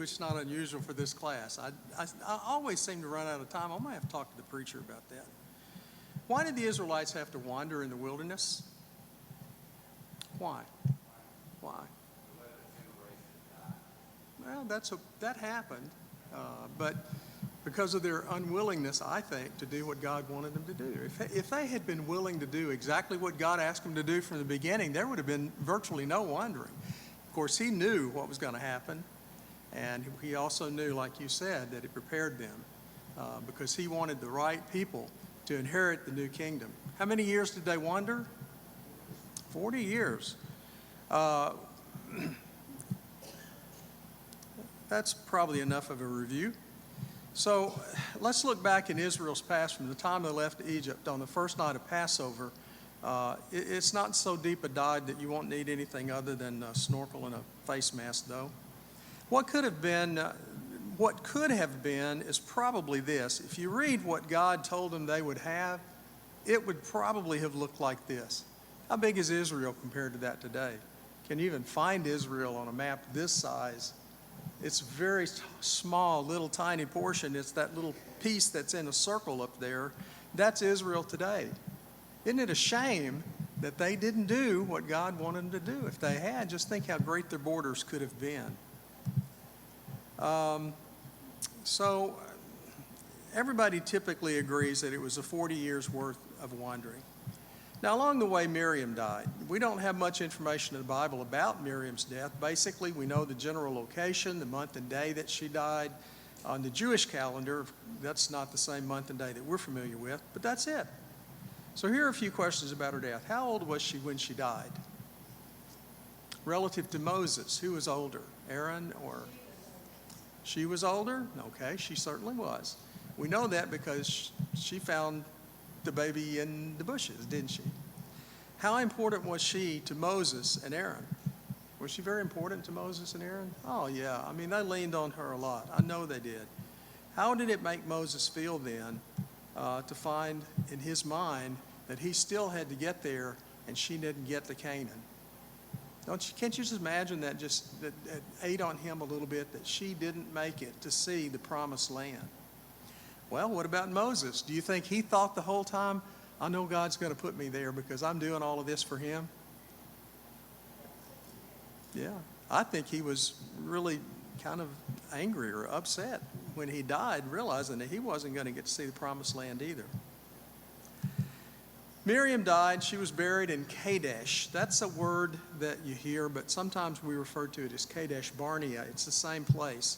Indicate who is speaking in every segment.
Speaker 1: which is not unusual for this class. I always seem to run out of time. I might have to talk to the preacher about that. Why did the Israelites have to wander in the wilderness? Why? Why? Well, that happened, but because of their unwillingness, I think, to do what God wanted them to do. If they had been willing to do exactly what God asked them to do from the beginning, there would have been virtually no wandering. Of course, he knew what was going to happen, and he also knew, like you said, that it prepared them because he wanted the right people to inherit the new kingdom. How many years did they wander? 40 years. That's probably enough of a review. So let's look back in Israel's past from the time they left Egypt on the first night of Passover. It's not so deep a dive that you won't need anything other than a snorkel and a face mask, though. What could have been is probably this. If you read what God told them they would have, it would probably have looked like this. How big is Israel compared to that today? Can you even find Israel on a map this size? It's a very small, little tiny portion. It's that little piece that's in a circle up there. That's Israel today. Isn't it a shame that they didn't do what God wanted them to do? If they had, just think how great their borders could have been. So everybody typically agrees that it was a 40 years worth of wandering. Now, along the way, Miriam died. We don't have much information in the Bible about Miriam's death. Basically, we know the general location, the month and day that she died. On the Jewish calendar, that's not the same month and day that we're familiar with, but that's it. So here are a few questions about her death. How old was she when she died? Relative to Moses, who was older? Aaron or? She was older? Okay, she certainly was. We know that because she found the baby in the bushes, didn't she? How important was she to Moses and Aaron? Was she very important to Moses and Aaron? Oh, yeah. I mean, they leaned on her a lot. I know they did. How did it make Moses feel then to find in his mind that he still had to get there and she didn't get to Canaan? Can't you just imagine that that ate on him a little bit, that she didn't make it to see the promised land? Well, what about Moses? Do you think he thought the whole time, I know God's going to put me there because I'm doing all of this for him? Yeah, I think he was really kind of angry or upset when he died, realizing that he wasn't going to get to see the promised land either. Miriam died. She was buried in Kadesh. That's a word that you hear, but sometimes we refer to it as Kadesh Barnea. It's the same place.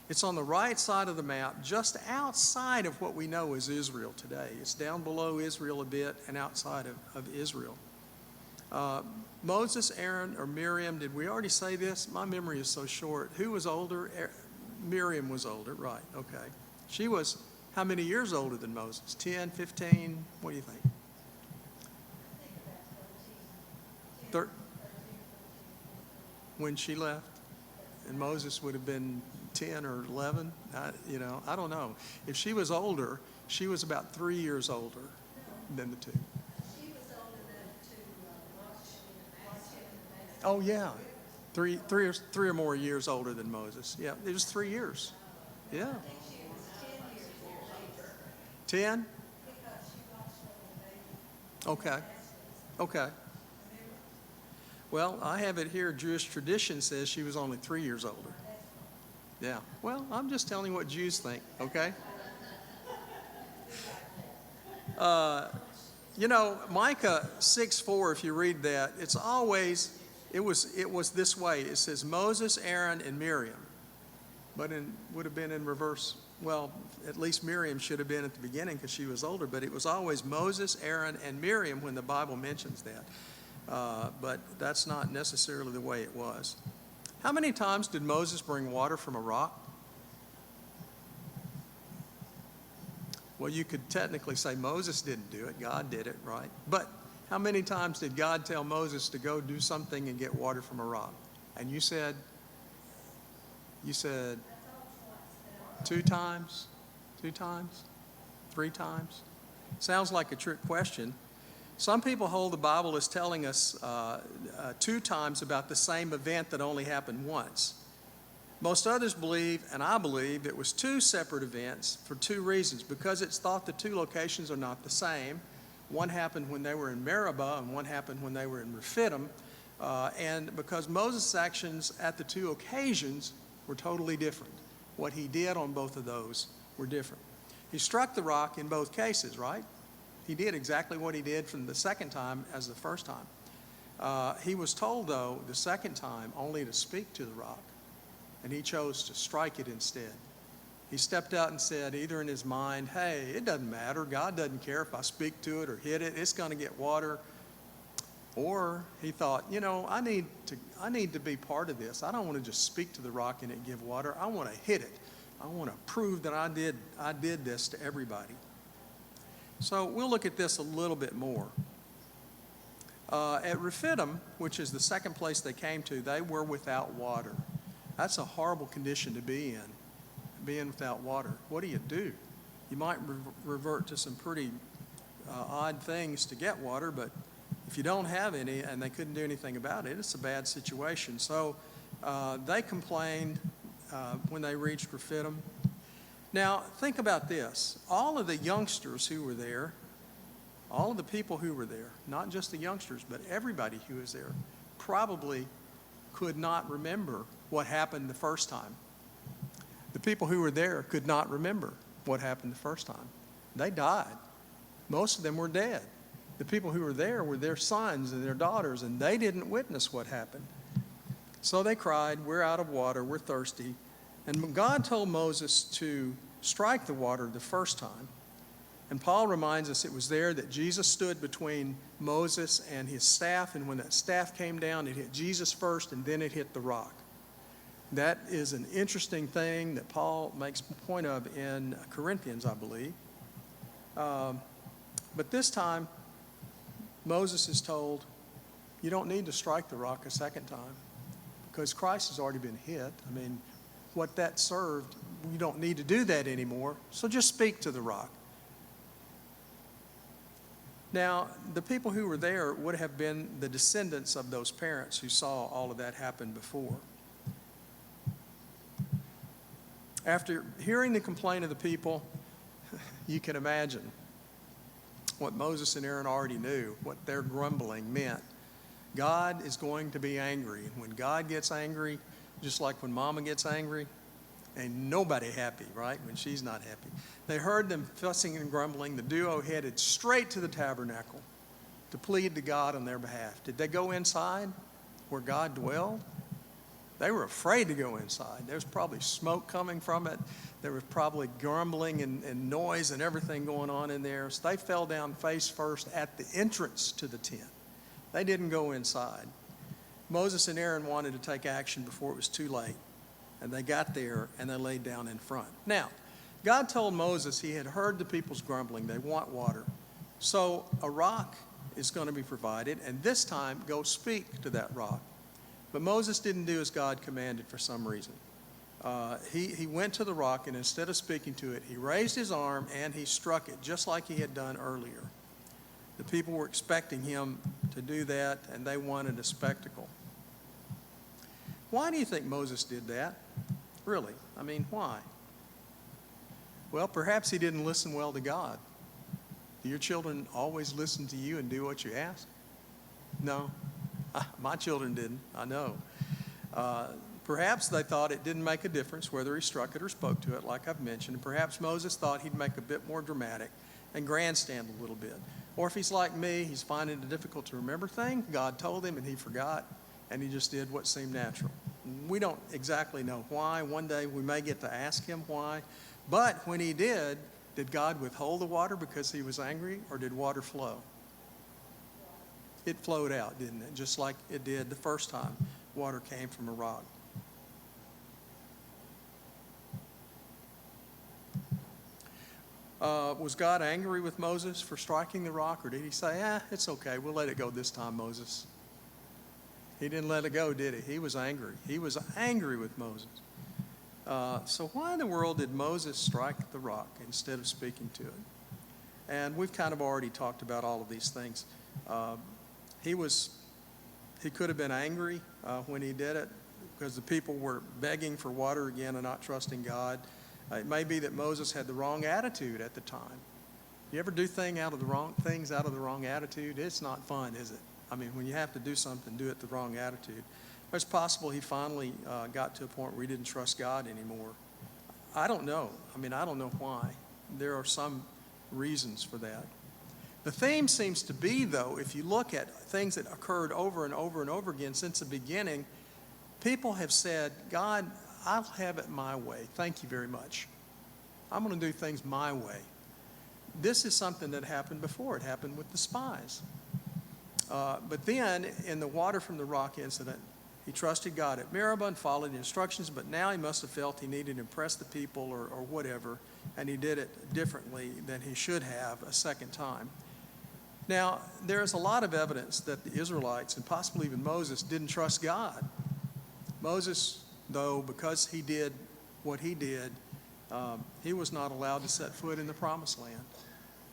Speaker 1: It's on the right side of the map, just outside of what we know as Israel today. It's down below Israel a bit and outside of Israel. Moses, Aaron, or Miriam, did we already say this? My memory is so short. Who was older? Miriam was older, right, okay. She was how many years older than Moses? 10, 15, what do you think? 13. When she left? And Moses would have been 10 or 11, I don't know. If she was older, she was about 3 years older than the two.
Speaker 2: She was old enough to watch him.
Speaker 1: Oh, yeah. Three or more years older than Moses. Yeah, it was 3 years. Yeah.
Speaker 2: I think she was 10 years older.
Speaker 1: 10?
Speaker 2: Because she watched over the baby.
Speaker 1: Okay. Well, I have it here, Jewish tradition says she was only 3 years older. Yeah. Well, I'm just telling you what Jews think, okay? Micah 6:4, if you read that, it was this way. It says Moses, Aaron, and Miriam. But it would have been in reverse. Well, at least Miriam should have been at the beginning because she was older, but it was always Moses, Aaron, and Miriam when the Bible mentions that. But that's not necessarily the way it was. How many times did Moses bring water from a rock? Well, you could technically say Moses didn't do it. God did it, right? But how many times did God tell Moses to go do something and get water from a rock? And you said 2 times, 3 times? Sounds like a trick question. Some people hold the Bible as telling us 2 times about the same event that only happened once. Most others believe, and I believe, it was two separate events for two reasons. Because it's thought the two locations are not the same. One happened when they were in Meribah, and one happened when they were in Rephidim. And because Moses' actions at the two occasions were totally different. What he did on both of those were different. He struck the rock in both cases, right? He did exactly what he did from the second time as the first time. He was told, though, the second time only to speak to the rock, and he chose to strike it instead. He stepped out and said, either in his mind, hey, it doesn't matter, God doesn't care if I speak to it or hit it, it's going to get water. Or he thought, I need to be part of this. I don't want to just speak to the rock and it give water. I want to hit it. I want to prove that I did this to everybody. So we'll look at this a little bit more. At Rephidim, which is the second place they came to, they were without water. That's a horrible condition to be in, being without water. What do? You might revert to some pretty odd things to get water, but if you don't have any and they couldn't do anything about it, it's a bad situation. So they complained when they reached Rephidim. Now, think about this. All of the youngsters who were there, all of the people who were there, not just the youngsters, but everybody who was there, probably could not remember what happened the first time. The people who were there could not remember what happened the first time. They died. Most of them were dead. The people who were there were their sons and their daughters, and they didn't witness what happened. So they cried, we're out of water, we're thirsty. And God told Moses to strike the water the first time. And Paul reminds us it was there that Jesus stood between Moses and his staff, and when that staff came down, it hit Jesus first, and then it hit the rock. That is an interesting thing that Paul makes point of in Corinthians, I believe. But this time, Moses is told, you don't need to strike the rock a second time because Christ has already been hit. I mean, what that served, you don't need to do that anymore, so just speak to the rock. Now, the people who were there would have been the descendants of those parents who saw all of that happen before. After hearing the complaint of the people, you can imagine what Moses and Aaron already knew, what their grumbling meant. God is going to be angry. And when God gets angry, just like when Mama gets angry, ain't nobody happy, right? When she's not happy. They heard them fussing and grumbling. The duo headed straight to the tabernacle to plead to God on their behalf. Did they go inside where God dwelled? They were afraid to go inside. There's probably smoke coming from it. There was probably grumbling and noise and everything going on in there. So they fell down face first at the entrance to the tent. They didn't go inside. Moses and Aaron wanted to take action before it was too late. And they got there and they laid down in front. Now, God told Moses he had heard the people's grumbling. They want water. So a rock is going to be provided, and this time go speak to that rock. But Moses didn't do as God commanded for some reason. He went to the rock, and instead of speaking to it, he raised his arm and he struck it, just like he had done earlier. The people were expecting him to do that, and they wanted a spectacle. Why do you think Moses did that? Really? I mean, why? Well, perhaps he didn't listen well to God. Do your children always listen to you and do what you ask? No. My children didn't, I know. Perhaps they thought it didn't make a difference whether he struck it or spoke to it, like I've mentioned. And perhaps Moses thought he'd make a bit more dramatic and grandstand a little bit. Or if he's like me, he's finding it difficult to remember things. God told him and he forgot, and he just did what seemed natural. We don't exactly know why. One day we may get to ask him why. But when he did God withhold the water because he was angry, or did water flow? It flowed out, didn't it? Just like it did the first time water came from a rock. Was God angry with Moses for striking the rock, or did he say, it's okay, we'll let it go this time, Moses? He didn't let it go, did he? He was angry. He was angry with Moses. So why in the world did Moses strike the rock instead of speaking to it? And we've kind of already talked about all of these things. He could have been angry when he did it. because the people were begging for water again and not trusting God. It may be that Moses had the wrong attitude at the time. You ever do things out of the wrong attitude? It's not fun, is it? I mean, when you have to do something, do it the wrong attitude. It's possible he finally got to a point where he didn't trust God anymore. I don't know. I mean, I don't know why. There are some reasons for that. The theme seems to be, though, if you look at things that occurred over and over and over again since the beginning, people have said, God, I'll have it my way. Thank you very much. I'm going to do things my way. This is something that happened before. It happened with the spies. But then, in the water from the rock incident, he trusted God at Meribah and followed the instructions, but now he must have felt he needed to impress the people or whatever, and he did it differently than he should have a second time. Now, there's a lot of evidence that the Israelites, and possibly even Moses, didn't trust God. Moses, though, because he did what he did, he was not allowed to set foot in the promised land.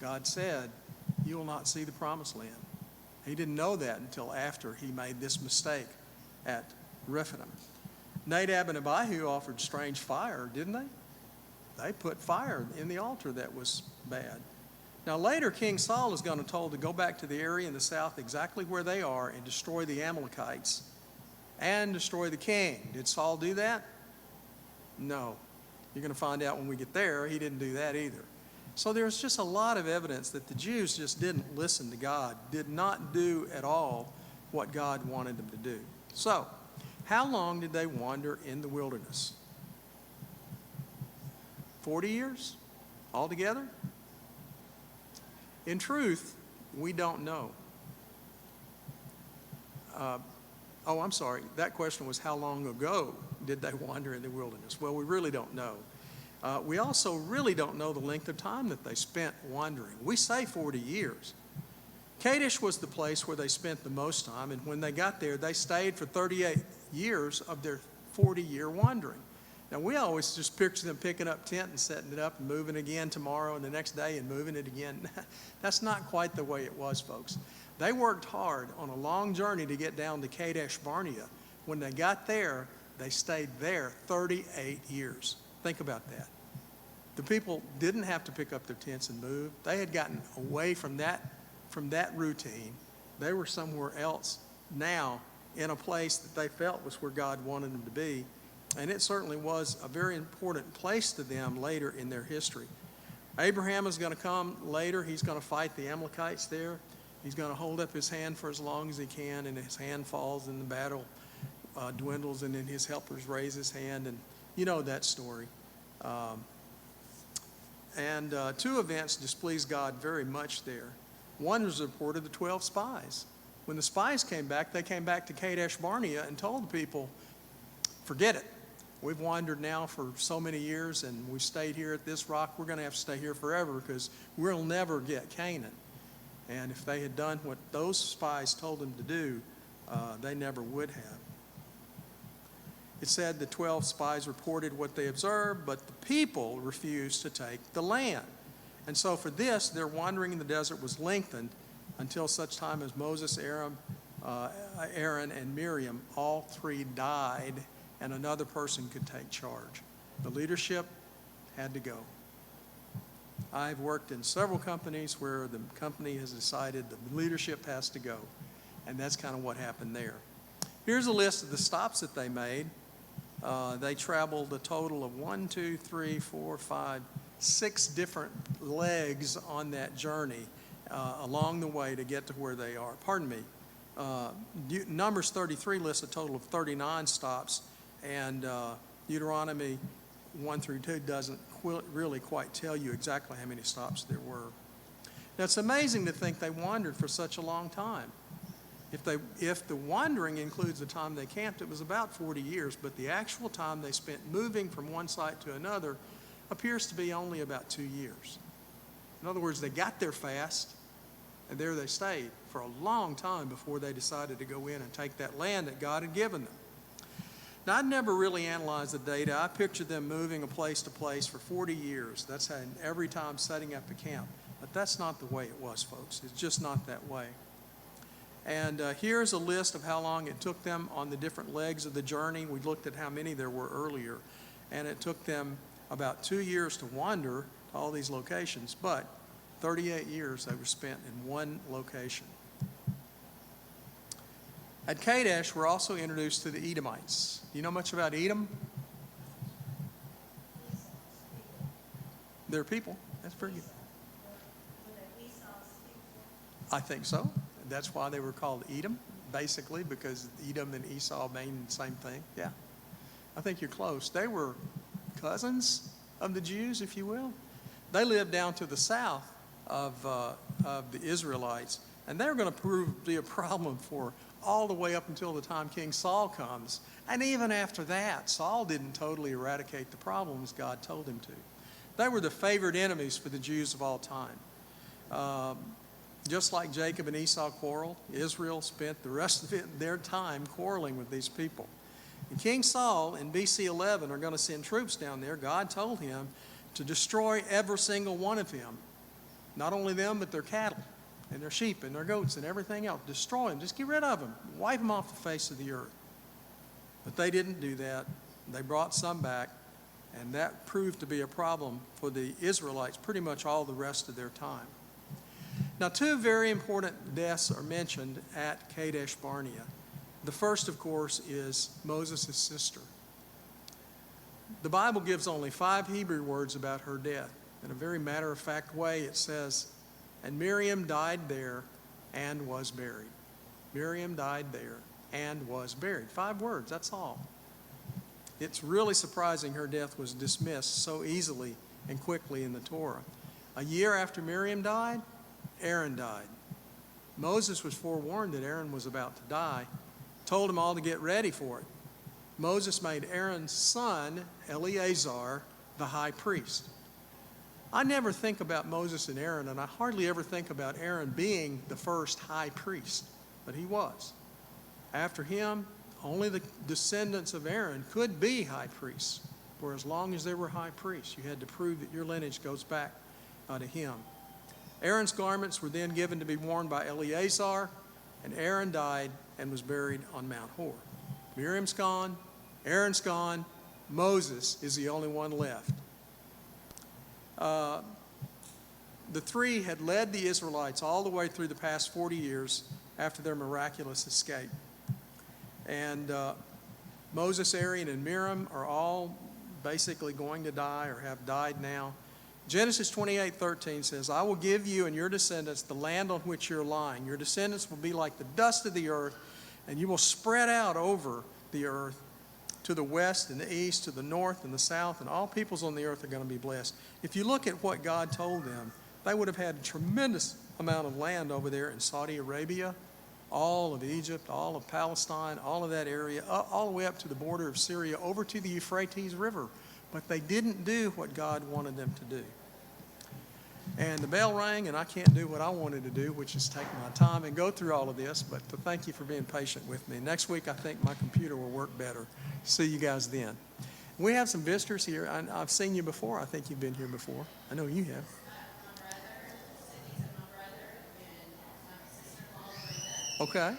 Speaker 1: God said, you will not see the promised land. He didn't know that until after he made this mistake at Rephidim. Nadab and Abihu offered strange fire, didn't they? They put fire in the altar that was bad. Now later, King Saul is going to be told to go back to the area in the south exactly where they are and destroy the Amalekites and destroy the king. Did Saul do that? No. You're going to find out when we get there, he didn't do that either. So there's just a lot of evidence that the Jews just didn't listen to God, did not do at all what God wanted them to do. So, how long did they wander in the wilderness? 40 years altogether? In truth, we don't know. I'm sorry. That question was how long ago did they wander in the wilderness? Well, we really don't know. We also really don't know the length of time that they spent wandering. We say 40 years. Kadesh was the place where they spent the most time, and when they got there, they stayed for 38 years of their 40-year wandering. Now, we always just picture them picking up tent and setting it up and moving again tomorrow and the next day and moving it again. That's not quite the way it was, folks. They worked hard on a long journey to get down to Kadesh Barnea. When they got there, they stayed there 38 years. Think about that. The people didn't have to pick up their tents and move. They had gotten away from that routine. They were somewhere else now in a place that they felt was where God wanted them to be. And it certainly was a very important place to them later in their history. Abraham is going to come later. He's going to fight the Amalekites there. He's going to hold up his hand for as long as he can, and his hand falls and the battle dwindles, and then his helpers raise his hand, and you know that story. Two events displeased God very much there. One was reported, the 12 spies. When the spies came back, they came back to Kadesh Barnea and told the people, forget it. We've wandered now for so many years, and we've stayed here at this rock. We're going to have to stay here forever because we'll never get Canaan. And if they had done what those spies told them to do, they never would have. It said the 12 spies reported what they observed, but the people refused to take the land. And so for this, their wandering in the desert was lengthened until such time as Moses, Aaron, and Miriam, all three died, and another person could take charge. The leadership had to go. I've worked in several companies where the company has decided the leadership has to go, and that's kind of what happened there. Here's a list of the stops that they made. They traveled a total of 6 different legs on that journey along the way to get to where they are. Pardon me. Numbers 33 lists a total of 39 stops, and Deuteronomy 1 through 2 doesn't really quite tell you exactly how many stops there were. Now, it's amazing to think they wandered for such a long time. If the wandering includes the time they camped, it was about 40 years, but the actual time they spent moving from one site to another appears to be only about 2 years. In other words, they got there fast, and there they stayed for a long time before they decided to go in and take that land that God had given them. Now, I'd never really analyzed the data. I pictured them moving place to place for 40 years. That's how every time setting up a camp. But that's not the way it was, folks. It's just not that way. And here's a list of how long it took them on the different legs of the journey. We looked at how many there were earlier. And it took them about 2 years to wander to all these locations, but 38 years they were spent in one location. At Kadesh, we're also introduced to the Edomites. Do you know much about Edom? They're people. That's pretty good. I think so. That's why they were called Edom, basically, because Edom and Esau mean the same thing. Yeah. I think you're close. They were cousins of the Jews, if you will. They lived down to the south of the Israelites, and they're going to prove to be a problem for all the way up until the time King Saul comes. And even after that, Saul didn't totally eradicate the problems God told him to. They were the favored enemies for the Jews of all time. Just like Jacob and Esau quarreled, Israel spent the rest of their time quarreling with these people. And King Saul in BC 11 are going to send troops down there. God told him to destroy every single one of them. Not only them, but their cattle and their sheep and their goats and everything else. Destroy them. Just get rid of them. Wipe them off the face of the earth. But they didn't do that. They brought some back, and that proved to be a problem for the Israelites pretty much all the rest of their time. Now, two very important deaths are mentioned at Kadesh Barnea. The first, of course, is Moses' sister. The Bible gives only 5 Hebrew words about her death. In a very matter-of-fact way, it says, "And Miriam died there and was buried." Miriam died there and was buried. 5 words, that's all. It's really surprising her death was dismissed so easily and quickly in the Torah. A year after Miriam died, Aaron died. Moses was forewarned that Aaron was about to die, told them all to get ready for it. Moses made Aaron's son, Eleazar, the high priest. I never think about Moses and Aaron, and I hardly ever think about Aaron being the first high priest, but he was. After him, only the descendants of Aaron could be high priests. For as long as they were high priests, you had to prove that your lineage goes back to him. Aaron's garments were then given to be worn by Eleazar, and Aaron died and was buried on Mount Hor. Miriam's gone, Aaron's gone, Moses is the only one left. The three had led the Israelites all the way through the past 40 years after their miraculous escape. And Moses, Aaron, and Miriam are all basically going to die or have died now. Genesis 28:13 says, "I will give you and your descendants the land on which you're lying. Your descendants will be like the dust of the earth, and you will spread out over the earth to the west and the east, to the north and the south, and all peoples on the earth are going to be blessed." If you look at what God told them, they would have had a tremendous amount of land over there in Saudi Arabia, all of Egypt, all of Palestine, all of that area, all the way up to the border of Syria, over to the Euphrates River. But they didn't do what God wanted them to do. And the bell rang, and I can't do what I wanted to do, which is take my time and go through all of this, but to thank you for being patient with me. Next week, I think my computer will work better. See you guys then. We have some visitors here. I've seen you before. I think you've been here before. I know you have. Okay.